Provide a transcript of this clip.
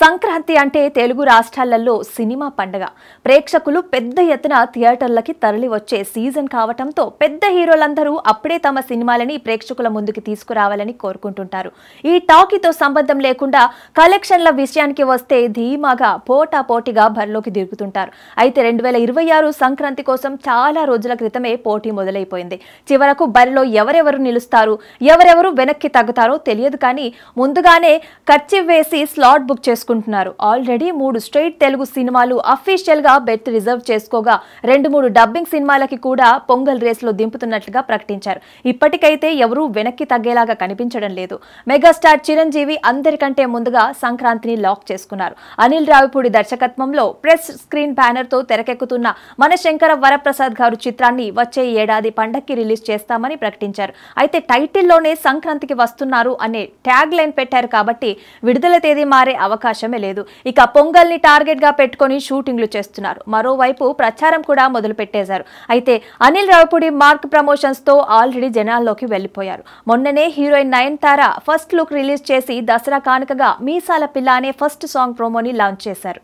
సంక్రాంతి అంటే తెలుగు రాష్ట్రాలలో సినిమా పండుగ. ప్రేక్షకులు పెద్ద ఎత్తున థియేటర్లకి తరలి వచ్చే సీజన్ కావటంతో పెద్ద హీరోలందరూ అప్పుడే తమ సినిమాలని ప్రేక్షకుల ముందుకు తీసుకురావాలని కోరుకుంటుంటారు. ఈ టాకీతో సంబంధం లేకుండా కలెక్షన్ల విషయానికి వస్తే ధీమాగా పోటాపోటీగా బరిలోకి దిగుతుంటారు. అయితే 2026 సంక్రాంతి కోసం చాలా రోజుల క్రితమే పోటీ మొదలైపోయింది. చివరకు బరిలో ఎవరెవరు నిలుస్తారు, ఎవరెవరు వెనక్కి తగ్గుతారో తెలియదు. కానీ ముందుగానే ఖర్చు వేసి స్లాట్ బుక్ చేసుకుంటున్నారు. ఆల్రెడీ 3 స్ట్రైట్ తెలుగు సినిమాలు అఫీషియల్ గా బెర్త్ రిజర్వ్ చేసుకోగా 2-3 డబ్బింగ్ సినిమాలకి కూడా పొంగల్ రేస్ లో దింపుతున్నట్లుగా ప్రకటించారు. ఇప్పటికైతే ఎవరూ వెనక్కి తగ్గేలాగా కనిపించడం లేదు. మెగాస్టార్ చిరంజీవి అందరికంటే ముందుగా సంక్రాంతిని లాక్ చేసుకున్నారు. అనిల్ రావిపూడి దర్శకత్వంలో ప్రెస్ స్క్రీన్ బ్యానర్ తో తెరకెక్కుతున్న మన శంకర వరప్రసాద్ గారు చిత్రాన్ని వచ్చే ఏడాది పండక్కి రిలీజ్ చేస్తామని ప్రకటించారు. అయితే టైటిల్లోనే సంక్రాంతికి వస్తున్నారు అనే ట్యాగ్ లైన్ పెట్టారు కాబట్టి విడుదల తేదీ మారే అవకాశమే లేదు. ఇక పొంగల్ని టార్గెట్ గా పెట్టుకుని షూటింగ్లు చేస్తున్నారు. మరోవైపు ప్రచారం కూడా మొదలు పెట్టేశారు. అయితే అనిల్ రావిపూడి మార్క్ ప్రమోషన్స్ తో ఆల్రెడీ జనాల్లోకి వెళ్లిపోయారు. మొన్ననే heroine Nayanthara first look release చేసి దసరా కానుకగా మీసాల పిల్ల అనే ఫస్ట్ సాంగ్ ప్రోమోని లాంచ్ చేశారు.